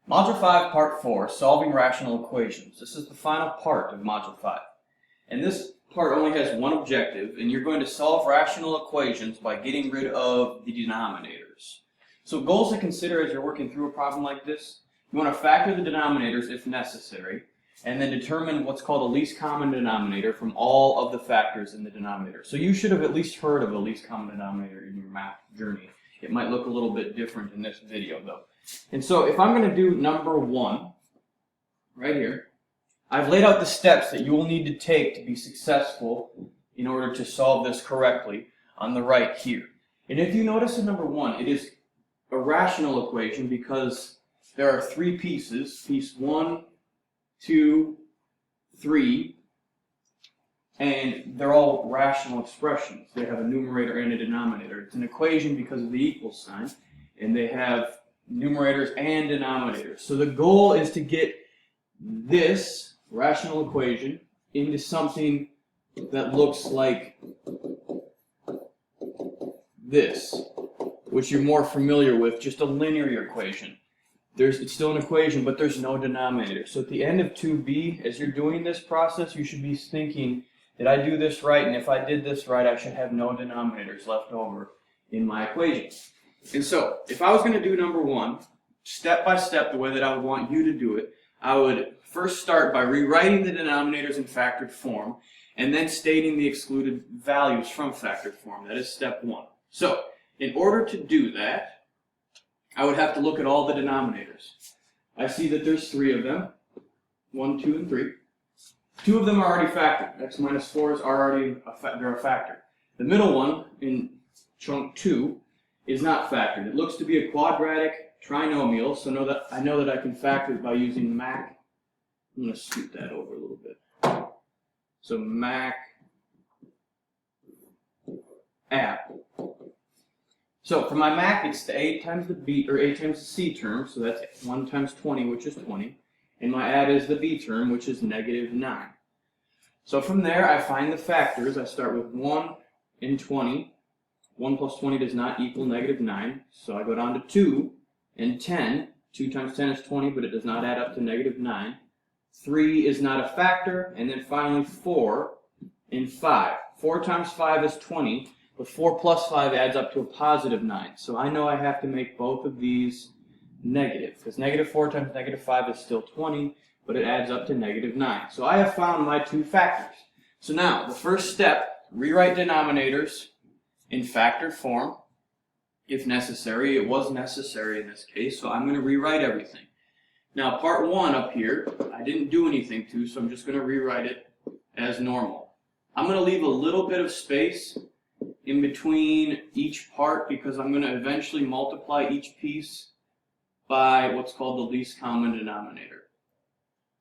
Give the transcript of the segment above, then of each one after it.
Module 5, Part 4, Solving Rational Equations. This is the final part of Module 5. And this part only has one objective, and you're going to solve rational equations by getting rid of the denominators. So goals to consider as you're working through a problem like this: you want to factor the denominators if necessary, and then determine what's called a least common denominator from all of the factors in the denominator. So you should have at least heard of a least common denominator in your math journey. It might look a little bit different in this video though. And so if I'm going to do number 1, right here, I've laid out the steps that you will need to take to be successful in order to solve this correctly on the right here. And if you notice in number 1, it is a rational equation because there are 3 pieces, piece 1, 2, 3, and they're all rational expressions. They have a numerator and a denominator. It's an equation because of the equal sign, and they have numerators and denominators. So the goal is to get this rational equation into something that looks like this, which you're more familiar with, just a linear equation. It's still an equation, but there's no denominator. So at the end of 2b, as you're doing this process, you should be thinking, did I do this right? And if I did this right, I should have no denominators left over in my equation. And so, if I was going to do number 1, step by step, the way that I would want you to do it, I would first start by rewriting the denominators in factored form, and then stating the excluded values from factored form. That is step 1. So, in order to do that, I would have to look at all the denominators. I see that there's 3 of them, 1, 2, and 3. 2 of them are already factored. X minus 4s are already they're a factor. The middle one, in chunk 2, is not factored. It looks to be a quadratic trinomial, so I know that I can factor it by using Mac. I'm going to scoot that over a little bit. So Mac app. So for my Mac, it's the a times the b, or a times the c term, so that's 1 times 20, which is 20. And my add is the b term, which is negative 9. So from there, I find the factors. I start with 1 and 20. 1 plus 20 does not equal negative 9. So I go down to 2 and 10. 2 times 10 is 20, but it does not add up to negative 9. 3 is not a factor. And then finally 4 and 5. 4 times 5 is 20, but 4 plus 5 adds up to a positive 9. So I know I have to make both of these negative, because negative 4 times negative 5 is still 20, but it adds up to negative 9. So I have found my 2 factors. So now, the first step, rewrite denominators in factored form, if necessary. It was necessary in this case, so I'm going to rewrite everything. Now, part 1 up here, I didn't do anything to, so I'm just going to rewrite it as normal. I'm going to leave a little bit of space in between each part because I'm going to eventually multiply each piece by what's called the least common denominator.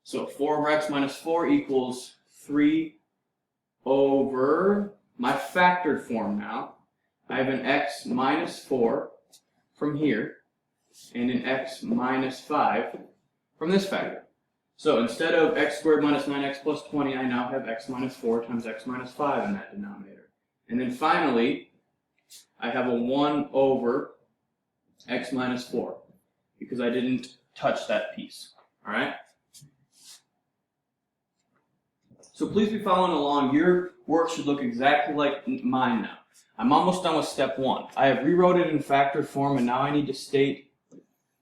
So 4 over x minus 4 equals 3 over my factored form now. I have an x minus 4 from here and an x minus 5 from this factor. So instead of x squared minus 9x plus 20, I now have x minus 4 times x minus 5 in that denominator. And then finally, I have a 1 over x minus 4. Because I didn't touch that piece. Alright? So please be following along. Your work should look exactly like mine now. I'm almost done with step 1. I have rewrote it in factored form, and now I need to state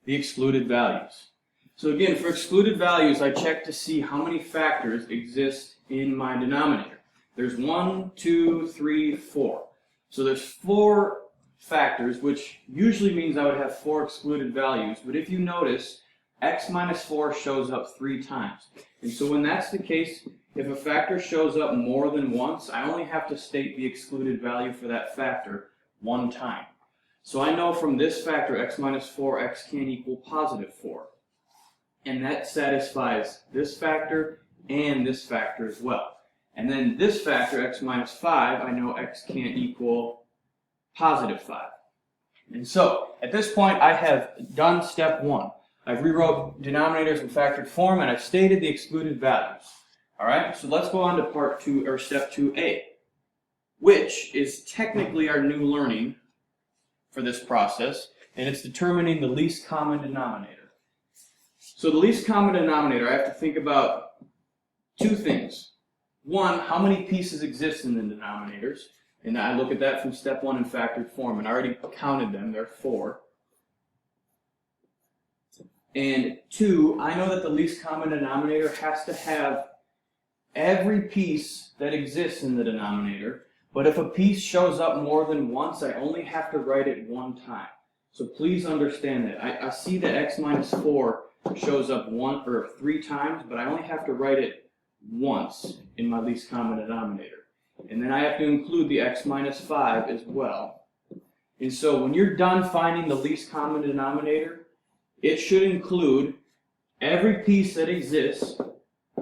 the excluded values. So again, for excluded values, I check to see how many factors exist in my denominator. There's 1, 2, 3, 4. So there's 4 factors, which usually means I would have 4 excluded values, but if you notice, x minus 4 shows up 3 times. And so when that's the case, if a factor shows up more than once, I only have to state the excluded value for that factor 1 time. So I know from this factor, x minus 4, x can't equal positive 4. And that satisfies this factor and this factor as well. And then this factor, x minus 5, I know x can't equal positive 5. And so, at this point, I have done step 1. I've rewrote denominators in factored form, and I've stated the excluded values. Alright, so let's go on to part 2, or step 2a, which is technically our new learning for this process, and it's determining the least common denominator. So the least common denominator, I have to think about two things. One, how many pieces exist in the denominators? And I look at that from step 1 in factored form, and I already counted them, there are 4. And 2, I know that the least common denominator has to have every piece that exists in the denominator, but if a piece shows up more than once, I only have to write it one time. So please understand that. I see that x minus 4 shows up 3 times, but I only have to write it once in my least common denominator. And then I have to include the x minus 5 as well. And so when you're done finding the least common denominator, it should include every piece that exists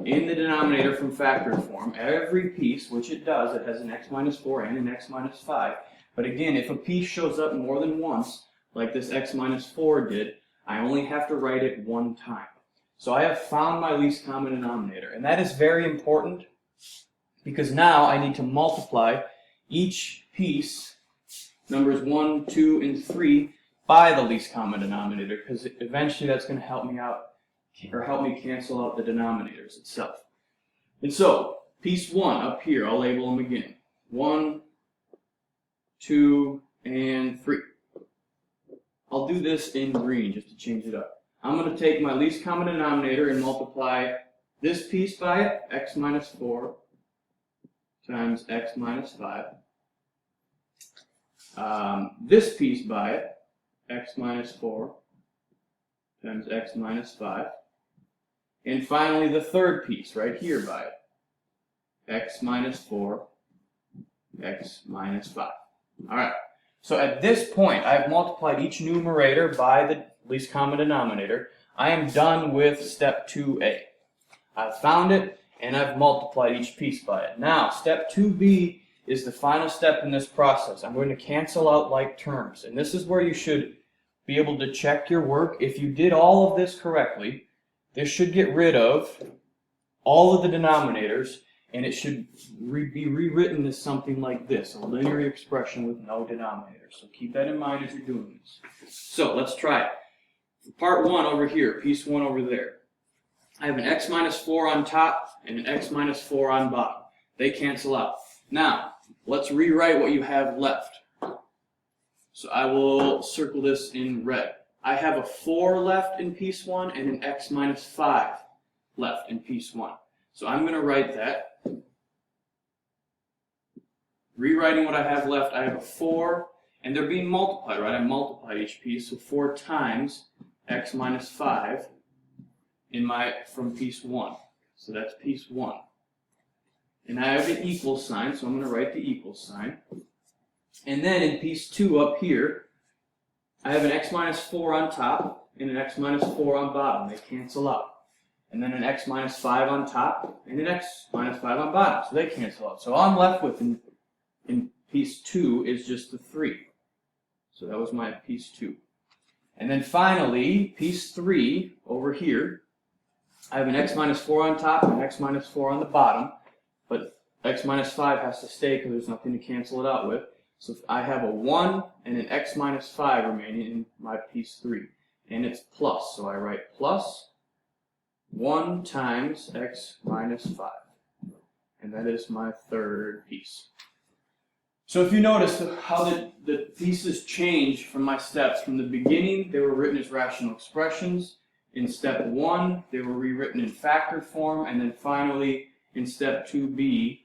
in the denominator from factored form. Every piece, which it does, it has an x minus 4 and an x minus 5. But again, if a piece shows up more than once, like this x minus 4 did, I only have to write it one time. So I have found my least common denominator, and that is very important because now I need to multiply each piece, numbers 1, 2, and 3, by the least common denominator, because eventually that's going to help me out, or help me cancel out the denominators itself. And so, piece 1 up here, I'll label them again. 1, 2, and 3. I'll do this in green just to change it up. I'm going to take my least common denominator and multiply this piece by it, x minus 4 times x minus 5. This piece by it, x minus 4 times x minus 5. And finally the third piece right here by it, x minus 4, x minus 5. Alright, so at this point I've multiplied each numerator by the least common denominator. I am done with step 2a. I've found it and I've multiplied each piece by it. Now step 2b is the final step in this process. I'm going to cancel out like terms, and this is where you should be able to check your work. If you did all of this correctly, this should get rid of all of the denominators, and it should be rewritten as something like this, a linear expression with no denominators. So keep that in mind as you're doing this. So let's try it. Part 1 over here, piece 1 over there. I have an x minus 4 on top and an x minus 4 on bottom. They cancel out. Now, let's rewrite what you have left. So I will circle this in red. I have a 4 left in piece 1 and an x minus 5 left in piece 1. So I'm going to write that. Rewriting what I have left, I have a 4, and they're being multiplied, right? I multiplied each piece, so 4 times x minus 5 from piece 1. So that's piece 1. And I have an equal sign, so I'm going to write the equal sign. And then in piece 2 up here, I have an x minus 4 on top and an x minus 4 on bottom. They cancel out. And then an x minus 5 on top and an x minus 5 on bottom. So they cancel out. So all I'm left with in piece 2 is just the 3. So that was my piece 2. And then finally, piece 3 over here, I have an x minus 4 on top and an x minus 4 on the bottom. But x minus 5 has to stay because there's nothing to cancel it out with. So I have a 1 and an x minus 5 remaining in my piece 3. And it's plus, so I write plus 1 times x minus 5. And that is my third piece. So if you notice how the pieces change from my steps, from the beginning they were written as rational expressions. In step 1 they were rewritten in factored form, and then finally in step 2b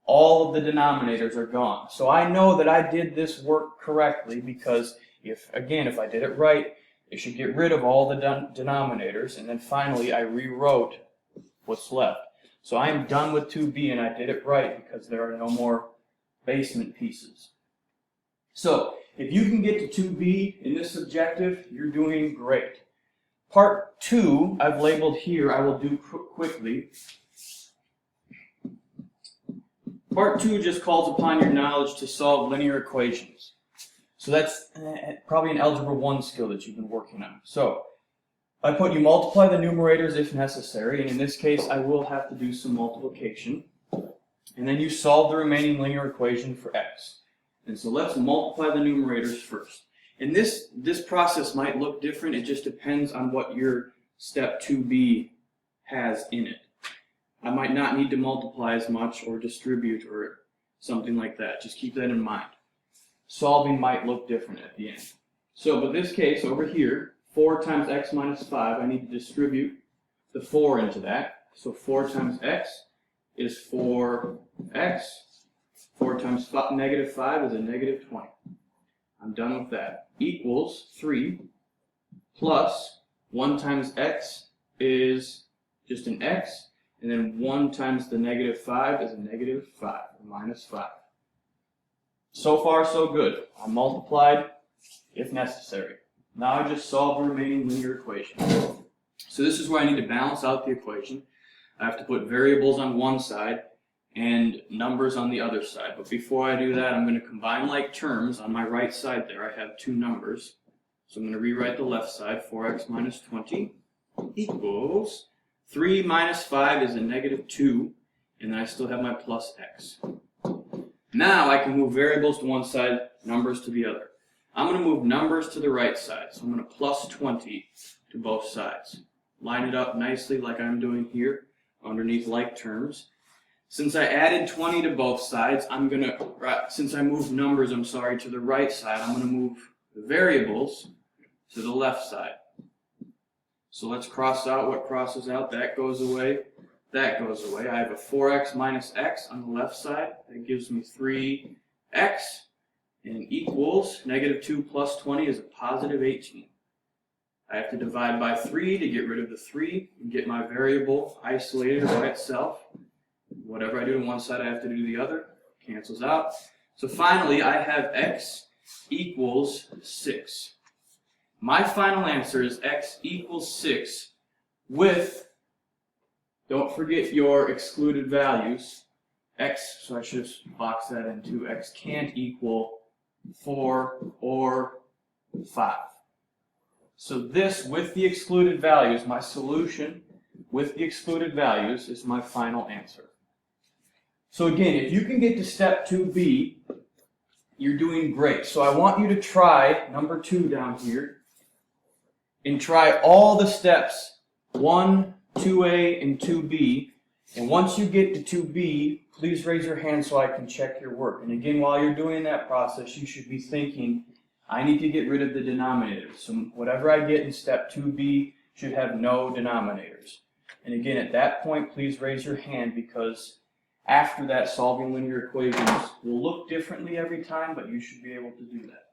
all of the denominators are gone. So I know that I did this work correctly because if I did it right, it should get rid of all the denominators, and then finally I rewrote what's left. So I am done with 2b, and I did it right because there are no more basement pieces. So if you can get to 2b in this objective, you're doing great. Part 2 I've labeled here, I will do quickly. Part 2 just calls upon your knowledge to solve linear equations. So that's probably an Algebra 1 skill that you've been working on. So I put you multiply the numerators if necessary, and in this case I will have to do some multiplication. And then you solve the remaining linear equation for x. And so let's multiply the numerators first. And this process might look different, it just depends on what your step 2b has in it. I might not need to multiply as much or distribute or something like that. Just keep that in mind. Solving might look different at the end. So, but this case over here, 4 times x minus 5, I need to distribute the 4 into that. So 4 times x is 4x. 4 times negative 5 is a negative 20. I'm done with that. Equals 3 plus 1 times x is just an x, and then 1 times the negative 5 is a negative 5, or minus 5. So far, so good. I multiplied if necessary. Now I just solve the remaining linear equation. So this is where I need to balance out the equation. I have to put variables on one side and numbers on the other side. But before I do that, I'm going to combine like terms. On my right side there, I have two numbers. So I'm going to rewrite the left side, 4x minus 20 equals 3 minus 5 is a negative 2, and then I still have my plus x. Now I can move variables to one side, numbers to the other. I'm going to move numbers to the right side, so I'm going to plus 20 to both sides. Line it up nicely like I'm doing here, underneath like terms. Since I added 20 to both sides, since I moved numbers, to the right side, I'm going to move the variables to the left side. So let's cross out what crosses out. That goes away. That goes away. I have a 4x minus x on the left side. That gives me 3x, and equals negative 2 plus 20 is a positive 18. I have to divide by 3 to get rid of the 3 and get my variable isolated by itself. Whatever I do to one side, I have to do to the other. Cancels out. So finally, I have x equals 6. My final answer is x equals 6 with, don't forget your excluded values, x, so I should just box that in too, x can't equal 4 or 5. So this, with the excluded values, my solution with the excluded values is my final answer. So again, if you can get to step 2b, you're doing great. So I want you to try number 2 down here and try all the steps 1, 2a, and 2b. And once you get to 2b, please raise your hand so I can check your work. And again, while you're doing that process, you should be thinking, I need to get rid of the denominators. So whatever I get in step 2b should have no denominators. And again, at that point, please raise your hand, because after that, solving linear equations will look differently every time, but you should be able to do that.